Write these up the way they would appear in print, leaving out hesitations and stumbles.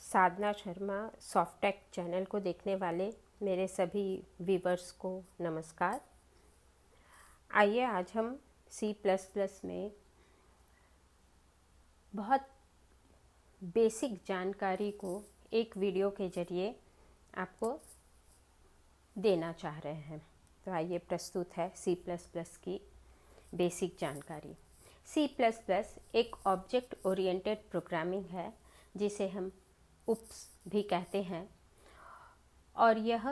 साधना Sharma Softtech channel को देखने वाले मेरे सभी व्यूवर्स को नमस्कार। आइए आज हम C++ में बहुत बेसिक जानकारी को एक वीडियो के जरिए आपको देना चाह रहे हैं। तो आइए प्रस्तुत है C++ की बेसिक जानकारी। C++ एक ऑब्जेक्ट ओरिएंटेड प्रोग्रामिंग है जिसे हम UPS भी कहते हैं, और यह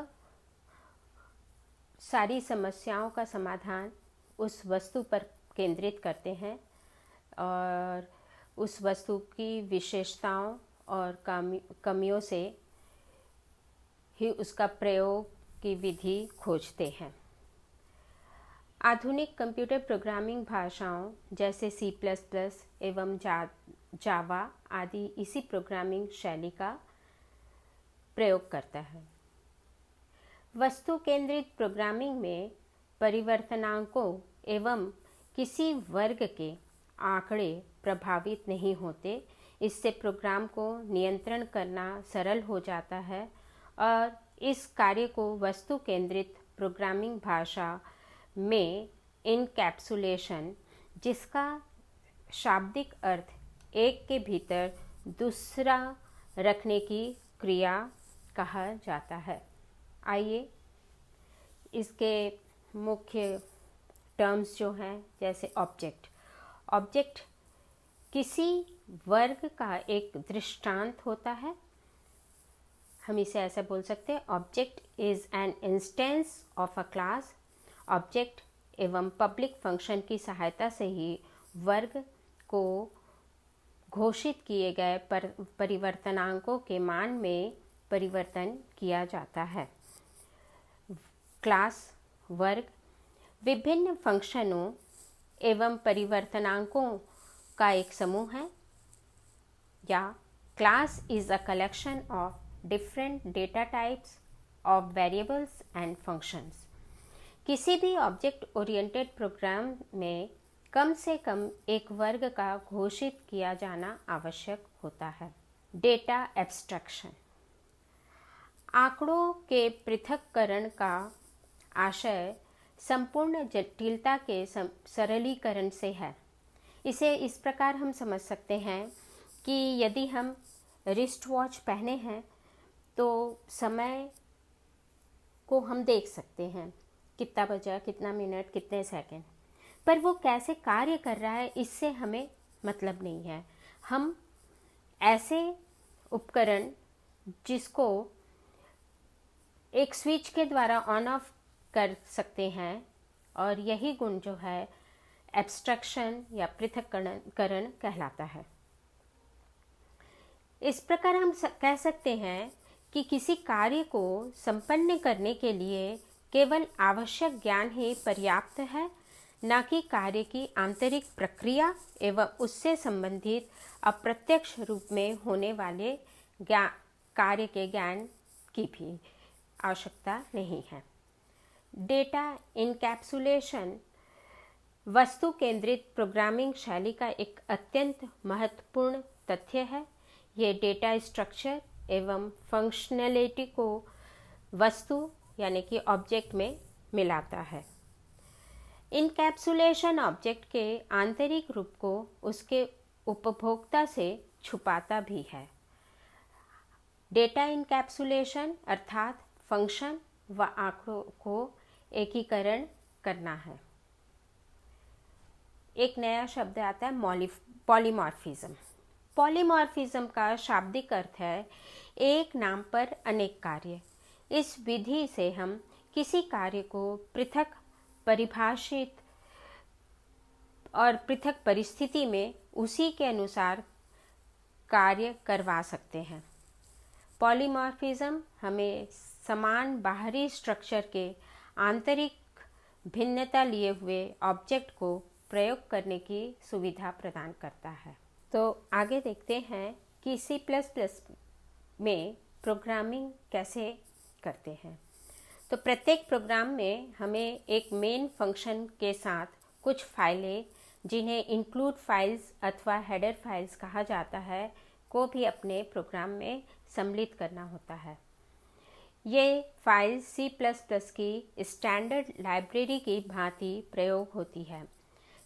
सारी समस्याओं का समाधान उस वस्तु पर केंद्रित करते हैं और उस वस्तु की विशेषताओं और कमियों से ही उसका प्रयोग की विधि खोजते हैं। आधुनिक कंप्यूटर प्रोग्रामिंग भाषाओं जैसे C++ एवं जावा आदि इसी प्रोग्रामिंग शैली का प्रयोग करता है। वस्तु केंद्रित प्रोग्रामिंग में परिवर्तनांकों एवं किसी वर्ग के आंकड़े प्रभावित नहीं होते। इससे प्रोग्राम को नियंत्रण करना सरल हो जाता है और इस कार्य को वस्तु केंद्रित प्रोग्रामिंग भाषा में इनकैप्सुलेशन, जिसका शाब्दिक अर्थ एक के भीतर दूसरा रखने की क्रिया कहा जाता है। आइए इसके मुख्य टर्म्स जो हैं, जैसे ऑब्जेक्ट किसी वर्ग का एक दृष्टांत होता है। हम इसे ऐसा बोल सकते हैं, object is an instance of a class. Object एवं पब्लिक फंक्शन की सहायता से ही वर्ग को घोषित किए गए परिवर्तनांकों के मान में परिवर्तन किया जाता है। क्लास वर्ग विभिन्न फंक्शनों एवं परिवर्तनांकों का एक समूह है, या class is a collection of different data types of variables and functions. किसी भी ऑब्जेक्ट ओरिएंटेड प्रोग्राम में कम से कम एक वर्ग का घोषित किया जाना आवश्यक होता है। डेटा एब्स्ट्रैक्शन आंकड़ों के पृथक्करण का आशय संपूर्ण जटिलता के सरलीकरण से है। इसे इस प्रकार हम समझ सकते हैं कि यदि हम रिस्ट वॉच पहने हैं तो समय को हम देख सकते हैं, कितना बजा, कितना मिनट, कितने सेकंड, पर वो कैसे कार्य कर रहा है इससे हमें मतलब नहीं है। हम ऐसे उपकरण जिसको एक स्विच के द्वारा ऑन ऑफ कर सकते हैं, और यही गुण जो है एब्स्ट्रैक्शन या पृथक्करण कहलाता है। इस प्रकार हम कह सकते हैं कि किसी कार्य को संपन्न करने के लिए केवल आवश्यक ज्ञान ही पर्याप्त है, न कि कार्य की आंतरिक प्रक्रिया एवं उससे संबंधित अप्रत्यक्ष रूप में होने वाले कार्य के ज्ञान की भी आवश्यकता नहीं है। डेटा इनकैप्सुलेशन वस्तु केंद्रित प्रोग्रामिंग शैली का एक अत्यंत महत्वपूर्ण तथ्य है। ये डेटा स्ट्रक्चर एवं फंक्शनैलिटी को वस्तु यानी कि ऑब्जेक्ट में मिलाता है। इनकैप्सुलेशन ऑब्जेक्ट के आंतरिक रूप को उसके उपभोक्ता से छुपाता भी है। डेटा इनकैप्सुलेशन अर्थात फंक्शन व आंकड़ों को एकीकरण करना है। एक नया शब्द आता है पॉलीमॉर्फिज्म। पॉलीमॉर्फिज्म का शाब्दिक अर्थ है एक नाम पर अनेक कार्य। इस विधि से हम किसी कार्य को पृथक परिभाषित और पृथक परिस्थिति में उसी के अनुसार कार्य करवा सकते हैं। पॉलीमॉर्फिज्म हमें समान बाहरी स्ट्रक्चर के आंतरिक भिन्नता लिए हुए ऑब्जेक्ट को प्रयोग करने की सुविधा प्रदान करता है। तो आगे देखते हैं कि C++ में प्रोग्रामिंग कैसे करते हैं। तो प्रत्येक प्रोग्राम में हमें एक मेन फंक्शन के साथ कुछ फाइलें, जिन्हें इंक्लूड फाइल्स अथवा हेडर फाइल्स कहा जाता है, को भी अपने प्रोग्राम में सम्मिलित करना होता है। ये फाइल C++ की स्टैंडर्ड लाइब्रेरी की भांति प्रयोग होती है।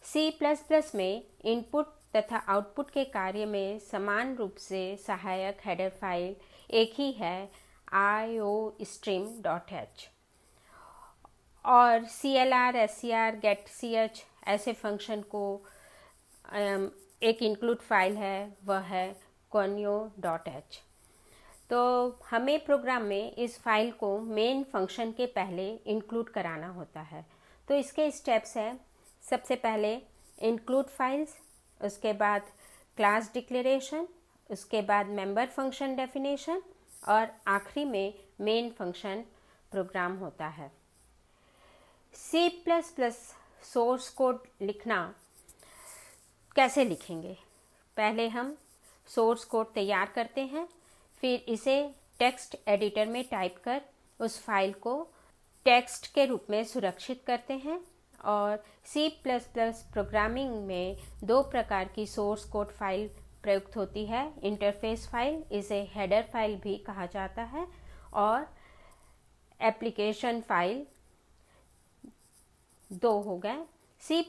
C++ में इनपुट तथा आउटपुट के कार्य में समान रूप से सहायक हेडर फाइल एक ही है, iostream.h, और clr, scr, getch ऐसे फंक्शन को एक इंक्लूड फाइल है, वह है conio.h। तो हमें प्रोग्राम में इस फाइल को मेन फंक्शन के पहले इंक्लूड कराना होता है। तो इसके स्टेप्स हैं, सबसे पहले इंक्लूड फाइल्स, उसके बाद क्लास डिक्लेरेशन, उसके बाद मेंबर फंक्शन डेफिनेशन और आखिरी में मेन फंक्शन प्रोग्राम होता है। C++ सोर्स कोड लिखना कैसे लिखेंगे? पहले हम सोर्स कोड तैयार करते हैं, फिर इसे टेक्स्ट एडिटर में टाइप कर उस फाइल को टेक्स्ट के रूप में सुरक्षित करते हैं। और C++ प्रोग्रामिंग में दो प्रकार की सोर्स कोड फाइल प्रयुक्त होती है। इंटरफेस फाइल, इसे हेडर फाइल भी कहा जाता है, और एप्लीकेशन फाइल, दो हो गए। C++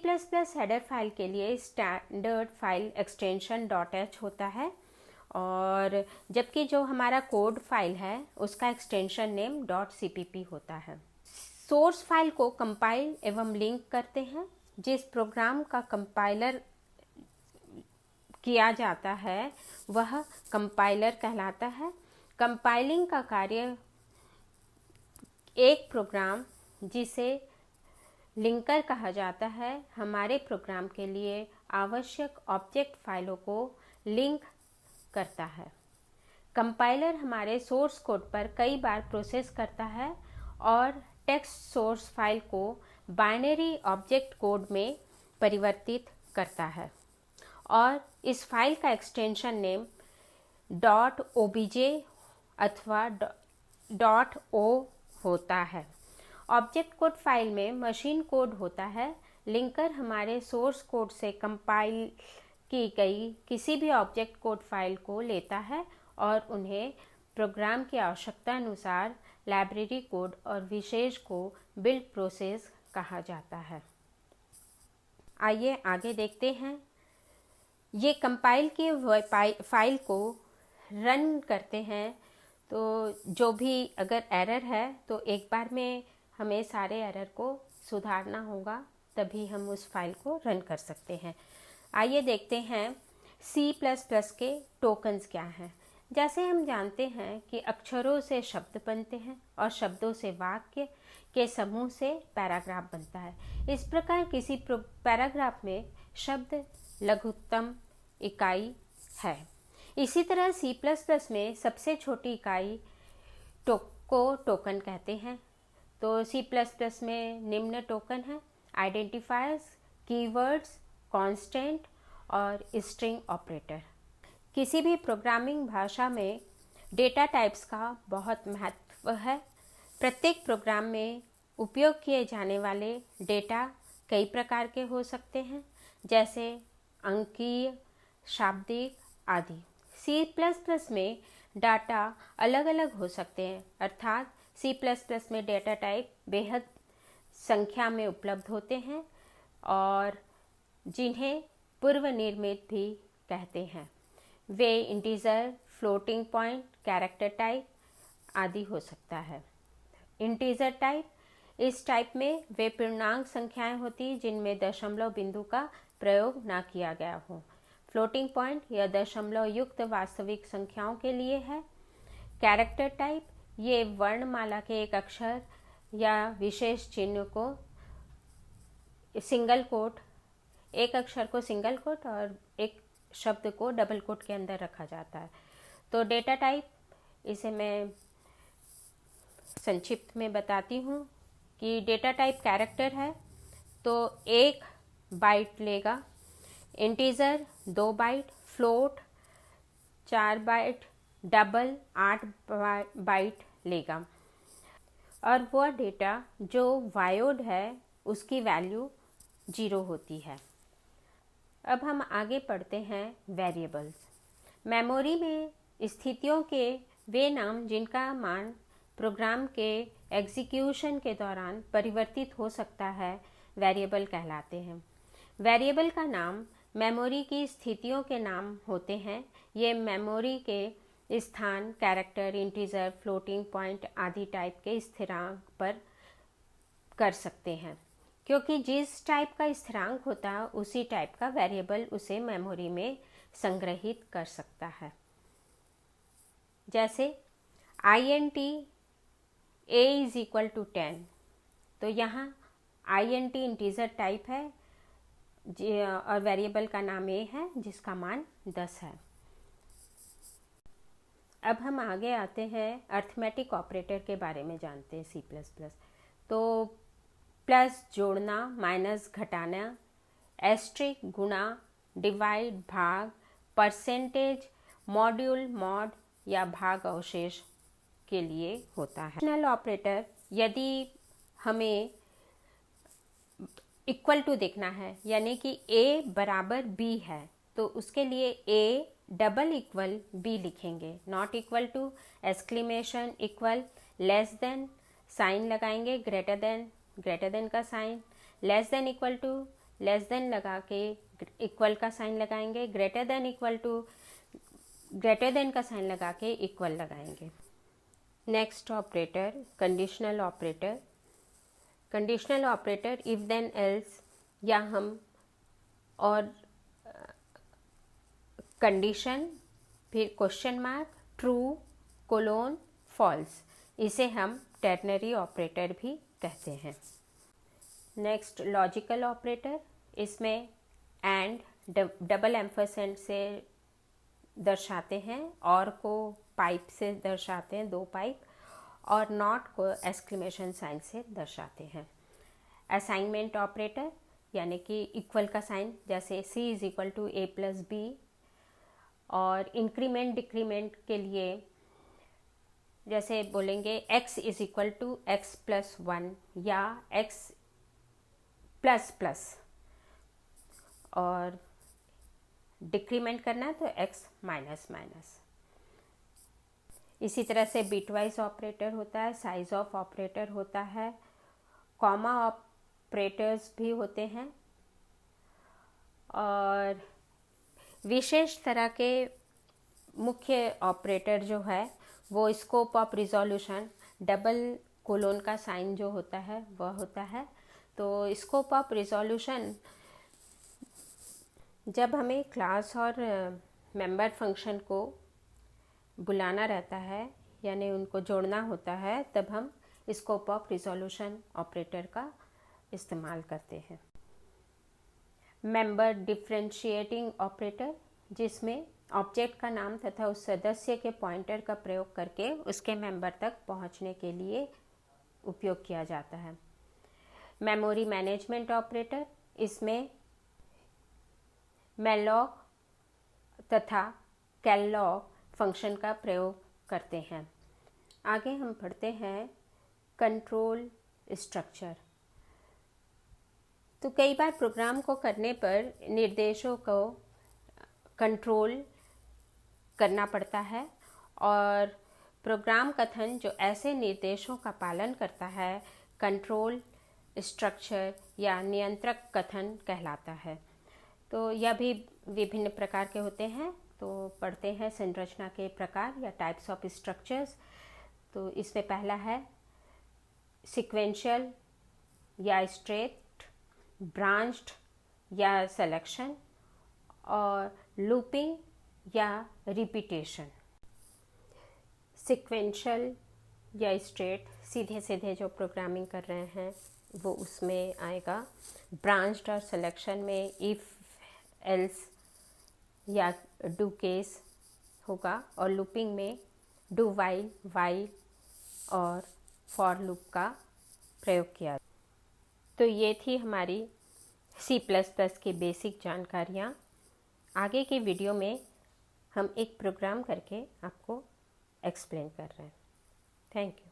हेडर फाइल के लिए स्टैंडर्ड फाइल एक्सटेंशन .h होता है, और जबकि जो हमारा कोड फाइल है उसका एक्सटेंशन नेम .cpp होता है। सोर्स फाइल को कंपाइल एवं लिंक करते हैं। जिस प्रोग्राम का कंपाइलर किया जाता है वह कंपाइलर कहलाता है। कंपाइलिंग का कार्य एक प्रोग्राम जिसे लिंकर कहा जाता है, हमारे प्रोग्राम के लिए आवश्यक ऑब्जेक्ट फाइलों को लिंक करता है। कंपाइलर हमारे सोर्स कोड पर कई बार प्रोसेस करता है और टेक्स्ट सोर्स फाइल को बाइनरी ऑब्जेक्ट कोड में परिवर्तित करता है, और इस फाइल का एक्सटेंशन नेम .obj अथवा .o होता है। ऑब्जेक्ट कोड फाइल में मशीन कोड होता है। लिंकर हमारे सोर्स कोड से कंपाइल की गई किसी भी ऑब्जेक्ट कोड फाइल को लेता है और उन्हें प्रोग्राम की आवश्यकता अनुसार लाइब्रेरी कोड और विशेष को बिल्ड प्रोसेस कहा जाता है। आइए आगे देखते हैं। ये कंपाइल किए फाइल को रन करते हैं, तो जो भी अगर एरर है तो एक बार में हमें सारे एरर को सुधारना होगा, तभी हम उस फाइल को रन कर सकते हैं। आइए देखते हैं C++ के टोकन्स क्या हैं। जैसे हम जानते हैं कि अक्षरों से शब्द बनते हैं और शब्दों से वाक्य के समूह से पैराग्राफ बनता है। इस प्रकार किसी पैराग्राफ में शब्द लघुत्तम इकाई है। इसी तरह C++ में सबसे छोटी इकाई को टोकन कहते हैं। तो C++ में निम्न टोकन है: आइडेंटिफायर्स, कीवर्ड्स, कांस्टेंट और स्ट्रिंग ऑपरेटर। किसी भी प्रोग्रामिंग भाषा में डेटा टाइप्स का बहुत महत्व है। प्रत्येक प्रोग्राम में उपयोग किए जाने वाले डेटा कई प्रकार के हो सकते हैं, जैसे अंकीय, शाब्दिक आदि। C++ में डाटा अलग अलग हो सकते हैं, अर्थात C++ में डेटा टाइप बेहद संख्या में उपलब्ध होते हैं और जिन्हें पूर्व निर्मित भी कहते हैं। वे integer, floating point, character type आदि हो सकता है। इंटीजर टाइप, इस टाइप में वे पूर्णांक संख्याएं होती जिनमें दशमलव बिंदु का प्रयोग ना किया गया हो। फ्लोटिंग पॉइंट यह दशमलव युक्त वास्तविक संख्याओं के लिए है। कैरेक्टर टाइप, ये वर्णमाला के एक अक्षर या विशेष चिन्ह को सिंगल कोट, एक अक्षर को सिंगल कोट और एक शब्द को डबल कोट के अंदर रखा जाता है। तो डेटा टाइप, इसे मैं संक्षिप्त में बताती हूँ कि डेटा टाइप कैरेक्टर है तो 1 बाइट लेगा, integer 2 byte, float 4 byte, double 8 byte लेगा, और वह डेटा जो वायोड है उसकी वैल्यू 0 होती है। अब हम आगे पढ़ते हैं वेरिएबल्स। मेमोरी में स्थितियों के वे नाम जिनका मान प्रोग्राम के एग्जीक्यूशन के दौरान परिवर्तित हो सकता है वेरिएबल कहलाते हैं। वेरिएबल का नाम मेमोरी की स्थितियों के नाम होते हैं। ये मेमोरी के स्थान, कैरेक्टर, इंटीजर, फ्लोटिंग पॉइंट आदि टाइप के स्थिरांक पर कर सकते हैं, क्योंकि जिस टाइप का स्थिरांक होता है उसी टाइप का वेरिएबल उसे मेमोरी में संग्रहित कर सकता है। जैसे int a is equal to 10, तो यहाँ int इंटीजर टाइप है और वेरिएबल का नाम a है जिसका मान 10 है। अब हम आगे आते हैं अर्थमेटिक ऑपरेटर के बारे में जानते हैं C++। तो प्लस जोड़ना, माइनस घटाना, एस्ट्रिक गुणा, डिवाइड भाग, परसेंटेज, मॉड्यूल मॉड या भाग अवशेष के लिए होता है। कंडीशनल ऑपरेटर, यदि हमें इक्वल टू देखना है यानी कि a बराबर b है तो उसके लिए a डबल इक्वल b लिखेंगे। Not equal to, exclamation, equal, less than, sign लगाएंगे, ग्रेटर देन का sign, less than equal to, less than लगा के इक्वल का साइन लगाएंगे, greater than equal to, greater than का साइन लगा के इक्वल लगाएंगे। Next operator conditional operator. Conditional operator if then else या हम और कंडीशन, फिर question mark, true, colon, false, इसे हम टर्नरी ऑपरेटर भी कहते हैं। नेक्स्ट लॉजिकल ऑपरेटर, इसमें एंड डबल एम्फरसेंट से दर्शाते हैं, और को पाइप से दर्शाते हैं, 2 पाइप, और नॉट को एक्सक्लेमेशन साइन से दर्शाते हैं। असाइनमेंट ऑपरेटर यानी कि इक्वल का साइन, जैसे c is equal to a plus B, और इंक्रीमेंट डिक्रीमेंट के लिए जैसे बोलेंगे x is equal to X plus 1 या x प्लस प्लस, और डिक्रीमेंट करना है तो x माइनस माइनस। इसी तरह से बिटवाइज ऑपरेटर होता है, साइज ऑफ ऑपरेटर होता है, कॉमा ऑपरेटर्स भी होते हैं, और विशेष तरह के मुख्य ऑपरेटर जो है वो scope of resolution, double colon का साइन जो होता है वह होता है। तो स्कोप ऑफ रिजोल्यूशन जब हमें क्लास और मेंबर फंक्शन को बुलाना रहता है यानी उनको जोड़ना होता है, तब हम स्कोप ऑफ रिजोल्यूशन ऑपरेटर का इस्तेमाल करते हैं। मेंबर डिफरेंशिएटिंग ऑपरेटर, जिसमें ऑब्जेक्ट का नाम तथा उस सदस्य के पॉइंटर का प्रयोग करके उसके मेंबर तक पहुंचने के लिए उपयोग किया जाता है। मेमोरी मैनेजमेंट ऑपरेटर, इसमें मेलॉग तथा कैलॉग फंक्शन का प्रयोग करते हैं। आगे हम पढ़ते हैं कंट्रोल स्ट्रक्चर। तो कई बार प्रोग्राम को करने पर निर्देशों को कंट्रोल करना पड़ता है, और प्रोग्राम कथन जो ऐसे निर्देशों का पालन करता है कंट्रोल स्ट्रक्चर या नियंत्रक कथन कहलाता है। तो यह भी विभिन्न प्रकार के होते हैं। तो पढ़ते हैं संरचना के प्रकार या टाइप्स ऑफ स्ट्रक्चर्स। तो इसमें पहला है सीक्वेंशियल या स्ट्रेट, ब्रांच्ड या सिलेक्शन, और लूपिंग या रिपीटेशन। सीक्वेंशियल या स्ट्रेट सीधे सीधे जो प्रोग्रामिंग कर रहे हैं वो उसमें आएगा। ब्रांच्ड और सिलेक्शन में इफ एल्स या डू केस होगा, और लूपिंग में डू वाइल और फॉर लूप का प्रयोग किया। तो ये थी हमारी C++ की बेसिक जानकारियाँ। आगे के वीडियो में हम एक प्रोग्राम करके आपको एक्सप्लेन कर रहे हैं। Thank you.